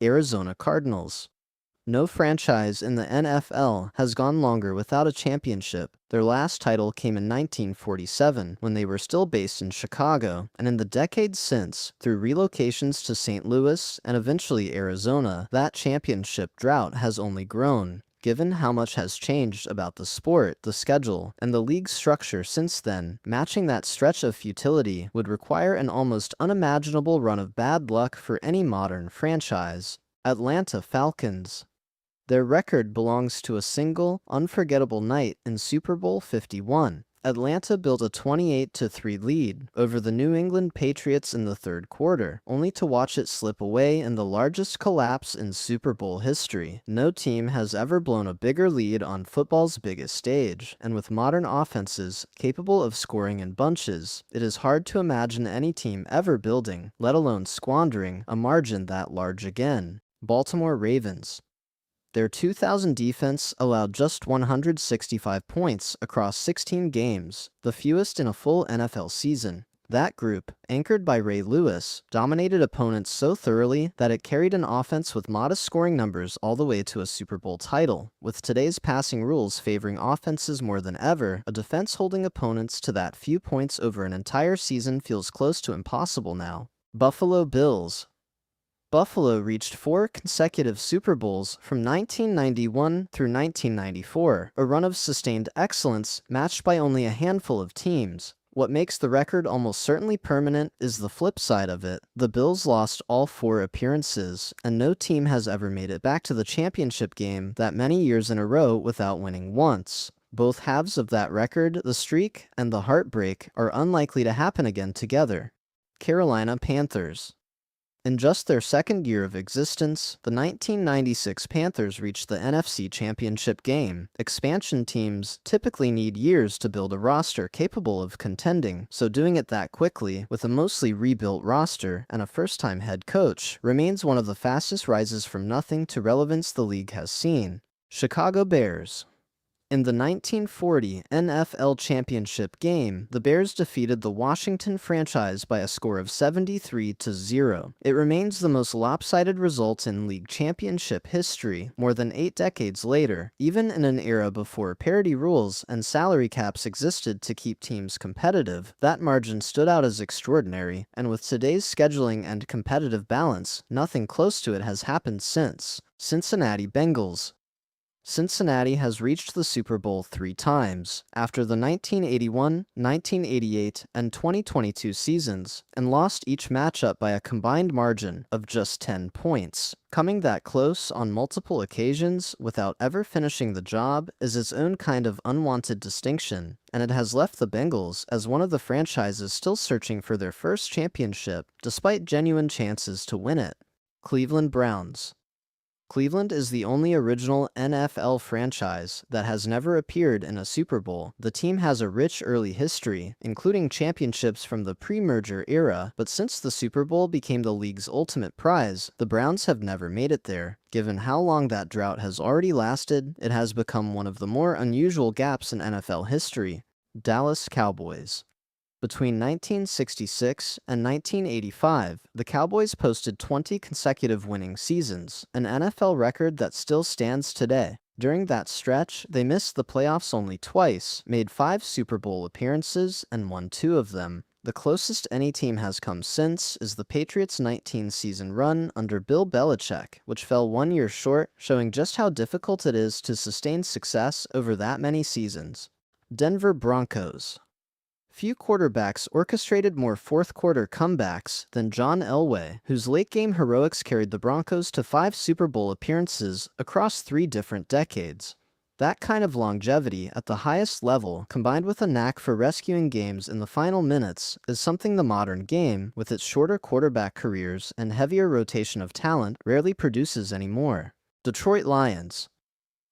Arizona Cardinals. No franchise in the NFL has gone longer without a championship. Their last title came in 1947 when they were still based in Chicago, and in the decades since, through relocations to St. Louis and eventually Arizona, that championship drought has only grown. Given how much has changed about the sport, the schedule, and the league's structure since then, matching that stretch of futility would require an almost unimaginable run of bad luck for any modern franchise. Atlanta Falcons. Their record belongs to a single, unforgettable night in Super Bowl 51. Atlanta built a 28-3 lead over the New England Patriots in the third quarter, only to watch it slip away in the largest collapse in Super Bowl history. No team has ever blown a bigger lead on football's biggest stage, and with modern offenses capable of scoring in bunches, it is hard to imagine any team ever building, let alone squandering, a margin that large again. Baltimore Ravens. Their 2000 defense allowed just 165 points across 16 games, the fewest in a full NFL season. That group, anchored by Ray Lewis, dominated opponents so thoroughly that it carried an offense with modest scoring numbers all the way to a Super Bowl title. With today's passing rules favoring offenses more than ever, a defense holding opponents to that few points over an entire season feels close to impossible now. Buffalo Bills. Buffalo reached 4 consecutive Super Bowls from 1991 through 1994, a run of sustained excellence matched by only a handful of teams. What makes the record almost certainly permanent is the flip side of it. The Bills lost all 4 appearances, and no team has ever made it back to the championship game that many years in a row without winning once. Both halves of that record, the streak and the heartbreak, are unlikely to happen again together. Carolina Panthers. In just their second year of existence, the 1996 Panthers reached the NFC Championship game. Expansion teams typically need years to build a roster capable of contending, so doing it that quickly, with a mostly rebuilt roster and a first-time head coach, remains one of the fastest rises from nothing to relevance the league has seen. Chicago Bears. In the 1940 NFL Championship game, the Bears defeated the Washington franchise by a score of 73-0. It remains the most lopsided result in league championship history more than 8 decades later, even in an era before parity rules and salary caps existed to keep teams competitive. That margin stood out as extraordinary, and with today's scheduling and competitive balance, nothing close to it has happened since. Cincinnati Bengals. Cincinnati has reached the Super Bowl 3 times, after the 1981, 1988, and 2022 seasons, and lost each matchup by a combined margin of just 10 points. Coming that close on multiple occasions without ever finishing the job is its own kind of unwanted distinction, and it has left the Bengals as one of the franchises still searching for their first championship, despite genuine chances to win it. Cleveland Browns. Cleveland is the only original NFL franchise that has never appeared in a Super Bowl. The team has a rich early history, including championships from the pre-merger era, but since the Super Bowl became the league's ultimate prize, the Browns have never made it there. Given how long that drought has already lasted, it has become one of the more unusual gaps in NFL history. Dallas Cowboys. Between 1966 and 1985, the Cowboys posted 20 consecutive winning seasons, an NFL record that still stands today. During that stretch, they missed the playoffs only twice, made 5 Super Bowl appearances, and won 2 of them. The closest any team has come since is the Patriots' 19-season run under Bill Belichick, which fell 1 year short, showing just how difficult it is to sustain success over that many seasons. Denver Broncos. Few quarterbacks orchestrated more fourth-quarter comebacks than John Elway, whose late-game heroics carried the Broncos to 5 Super Bowl appearances across 3 different decades. That kind of longevity at the highest level, combined with a knack for rescuing games in the final minutes, is something the modern game, with its shorter quarterback careers and heavier rotation of talent, rarely produces anymore. Detroit Lions.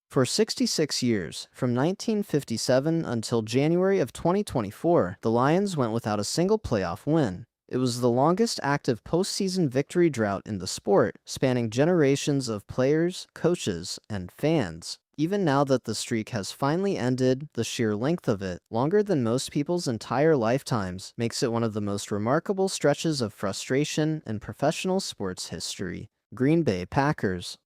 For 66 years, from 1957 until January of 2024, the Lions went without a single playoff win. It was the longest active postseason victory drought in the sport, spanning generations of players, coaches, and fans. Even now that the streak has finally ended, the sheer length of it, longer than most people's entire lifetimes, makes it one of the most remarkable stretches of frustration in professional sports history. Green Bay Packers.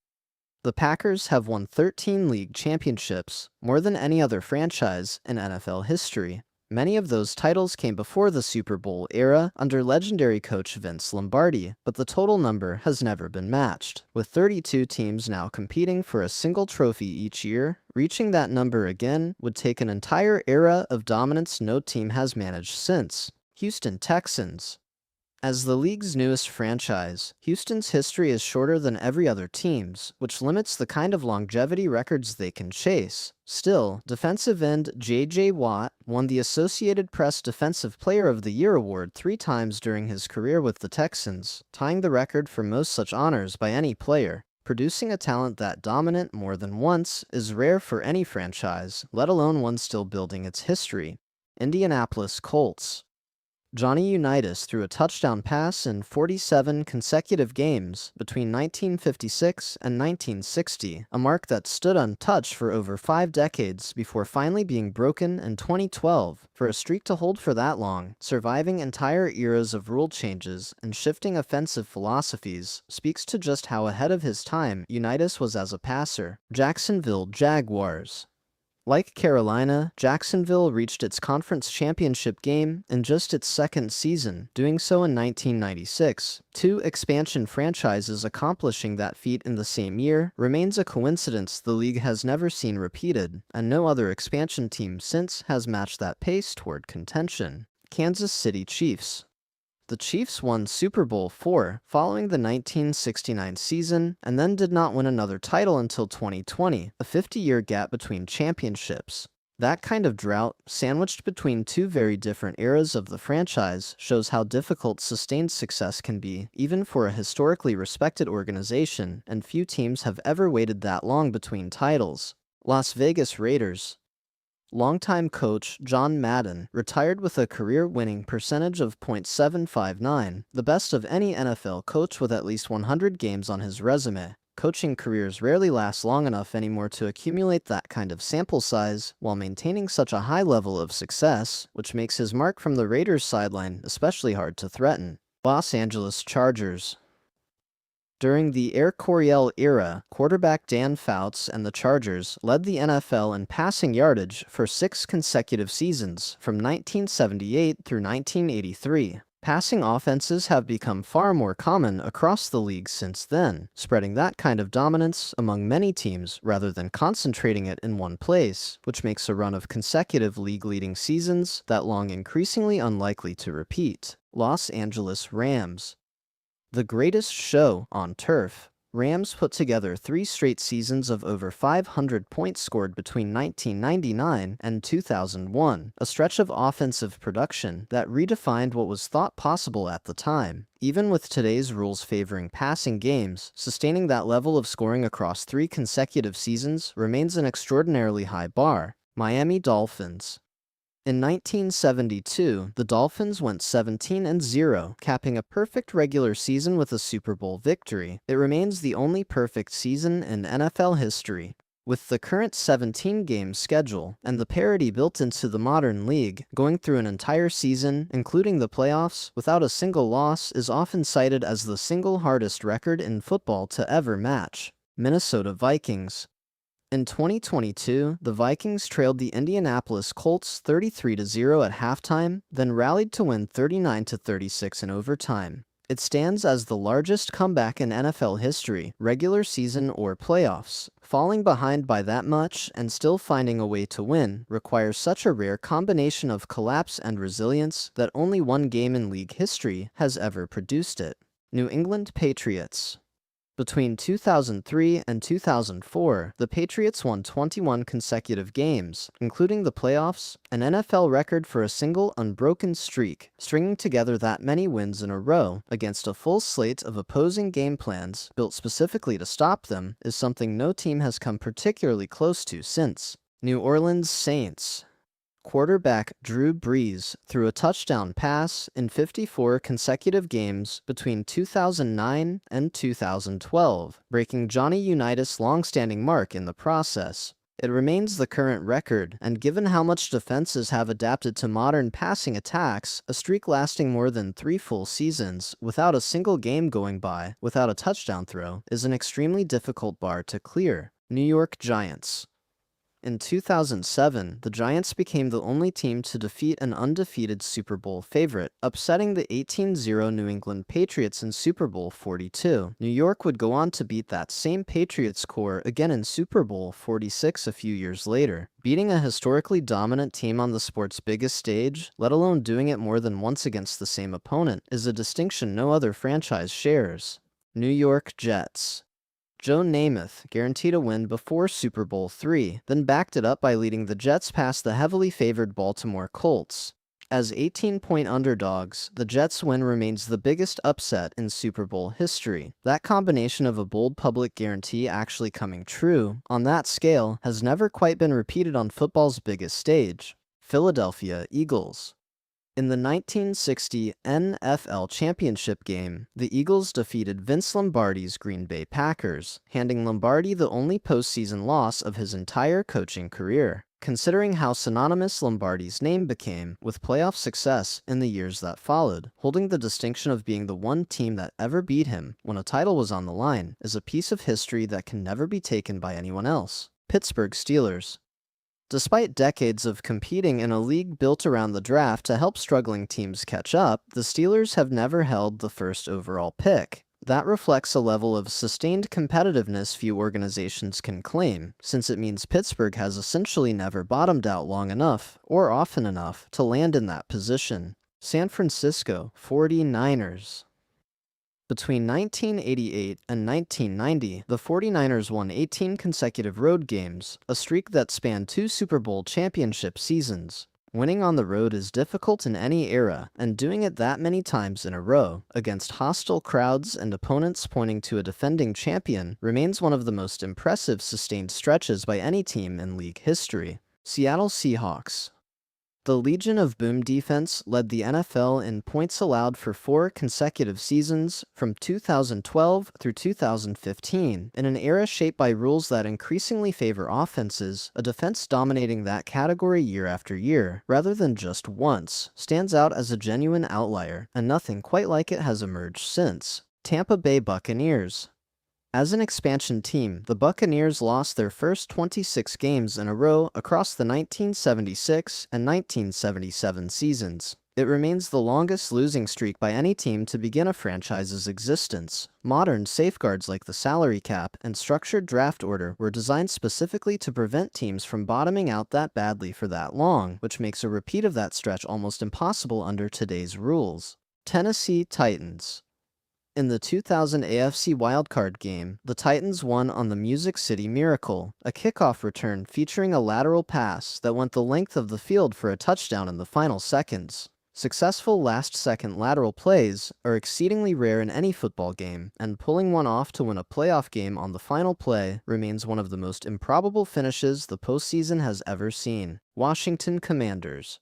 The Packers have won 13 league championships, more than any other franchise in NFL history. Many of those titles came before the Super Bowl era under legendary coach Vince Lombardi, but the total number has never been matched. With 32 teams now competing for a single trophy each year, reaching that number again would take an entire era of dominance no team has managed since. Houston Texans. As the league's newest franchise, Houston's history is shorter than every other team's, which limits the kind of longevity records they can chase. Still, defensive end J.J. Watt won the Associated Press Defensive Player of the Year award 3 times during his career with the Texans, tying the record for most such honors by any player. Producing a talent that dominant more than once is rare for any franchise, let alone one still building its history. Indianapolis Colts. Johnny Unitas threw a touchdown pass in 47 consecutive games between 1956 and 1960, a mark that stood untouched for over 5 decades before finally being broken in 2012. For a streak to hold for that long, surviving entire eras of rule changes and shifting offensive philosophies, speaks to just how ahead of his time Unitas was as a passer. Jacksonville Jaguars. Like Carolina, Jacksonville reached its conference championship game in just its second season, doing so in 1996. 2 expansion franchises accomplishing that feat in the same year remains a coincidence the league has never seen repeated, and no other expansion team since has matched that pace toward contention. Kansas City Chiefs. The Chiefs won Super Bowl IV following the 1969 season and then did not win another title until 2020, a 50-year gap between championships. That kind of drought, sandwiched between 2 very different eras of the franchise, shows how difficult sustained success can be, even for a historically respected organization, and few teams have ever waited that long between titles. Las Vegas Raiders. Longtime coach John Madden retired with a career-winning percentage of .759, the best of any NFL coach with at least 100 games on his resume. Coaching careers rarely last long enough anymore to accumulate that kind of sample size while maintaining such a high level of success, which makes his mark from the Raiders' sideline especially hard to threaten. Los Angeles Chargers. During the Air Coryell era, quarterback Dan Fouts and the Chargers led the NFL in passing yardage for 6 consecutive seasons, from 1978 through 1983. Passing offenses have become far more common across the league since then, spreading that kind of dominance among many teams rather than concentrating it in one place, which makes a run of consecutive league-leading seasons that long increasingly unlikely to repeat. Los Angeles Rams. The greatest show on turf. Rams put together 3 straight seasons of over 500 points scored between 1999 and 2001, a stretch of offensive production that redefined what was thought possible at the time. Even with today's rules favoring passing games, sustaining that level of scoring across 3 consecutive seasons remains an extraordinarily high bar. Miami Dolphins. In 1972, the Dolphins went 17-0, capping a perfect regular season with a Super Bowl victory. It remains the only perfect season in NFL history. With the current 17-game schedule and the parity built into the modern league, going through an entire season, including the playoffs, without a single loss is often cited as the single hardest record in football to ever match. Minnesota Vikings. In 2022, the Vikings trailed the Indianapolis Colts 33-0 at halftime, then rallied to win 39-36 in overtime. It stands as the largest comeback in NFL history, regular season or playoffs. Falling behind by that much and still finding a way to win requires such a rare combination of collapse and resilience that only one game in league history has ever produced it. New England Patriots. Between 2003 and 2004, the Patriots won 21 consecutive games, including the playoffs, an NFL record for a single unbroken streak. Stringing together that many wins in a row against a full slate of opposing game plans built specifically to stop them is something no team has come particularly close to since. New Orleans Saints. Quarterback Drew Brees threw a touchdown pass in 54 consecutive games between 2009 and 2012, breaking Johnny Unitas' long-standing mark in the process. It remains the current record, and given how much defenses have adapted to modern passing attacks, a streak lasting more than 3 full seasons without a single game going by without a touchdown throw is an extremely difficult bar to clear. New York Giants. In 2007, the Giants became the only team to defeat an undefeated Super Bowl favorite, upsetting the 18-0 New England Patriots in Super Bowl 42. New York would go on to beat that same Patriots core again in Super Bowl 46 a few years later. Beating a historically dominant team on the sport's biggest stage, let alone doing it more than once against the same opponent, is a distinction no other franchise shares. New York Jets. Joe Namath guaranteed a win before Super Bowl III, then backed it up by leading the Jets past the heavily favored Baltimore Colts. As 18-point underdogs, the Jets' win remains the biggest upset in Super Bowl history. That combination of a bold public guarantee actually coming true, on that scale, has never quite been repeated on football's biggest stage. Philadelphia Eagles. In the 1960 NFL Championship game, the Eagles defeated Vince Lombardi's Green Bay Packers, handing Lombardi the only postseason loss of his entire coaching career. Considering how synonymous Lombardi's name became with playoff success in the years that followed, holding the distinction of being the one team that ever beat him when a title was on the line is a piece of history that can never be taken by anyone else. Pittsburgh Steelers. Despite decades of competing in a league built around the draft to help struggling teams catch up, the Steelers have never held the first overall pick. That reflects a level of sustained competitiveness few organizations can claim, since it means Pittsburgh has essentially never bottomed out long enough, or often enough, to land in that position. San Francisco 49ers. Between 1988 and 1990, the 49ers won 18 consecutive road games, a streak that spanned 2 Super Bowl championship seasons. Winning on the road is difficult in any era, and doing it that many times in a row, against hostile crowds and opponents pointing to a defending champion, remains one of the most impressive sustained stretches by any team in league history. Seattle Seahawks. The Legion of Boom defense led the NFL in points allowed for 4 consecutive seasons, from 2012 through 2015, in an era shaped by rules that increasingly favor offenses. A defense dominating that category year after year, rather than just once, stands out as a genuine outlier, and nothing quite like it has emerged since. Tampa Bay Buccaneers. As an expansion team, the Buccaneers lost their first 26 games in a row across the 1976 and 1977 seasons. It remains the longest losing streak by any team to begin a franchise's existence. Modern safeguards like the salary cap and structured draft order were designed specifically to prevent teams from bottoming out that badly for that long, which makes a repeat of that stretch almost impossible under today's rules. Tennessee Titans. In the 2000 AFC wildcard game, the Titans won on the Music City Miracle, a kickoff return featuring a lateral pass that went the length of the field for a touchdown in the final seconds. Successful last-second lateral plays are exceedingly rare in any football game, and pulling one off to win a playoff game on the final play remains one of the most improbable finishes the postseason has ever seen. Washington Commanders.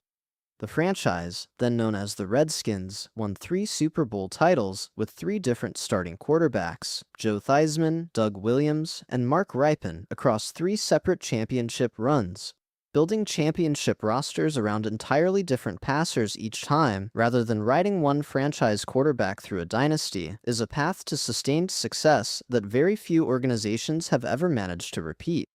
The franchise, then known as the Redskins, won 3 Super Bowl titles with 3 different starting quarterbacks, Joe Theismann, Doug Williams, and Mark Rypien, across 3 separate championship runs. Building championship rosters around entirely different passers each time, rather than riding one franchise quarterback through a dynasty, is a path to sustained success that very few organizations have ever managed to repeat.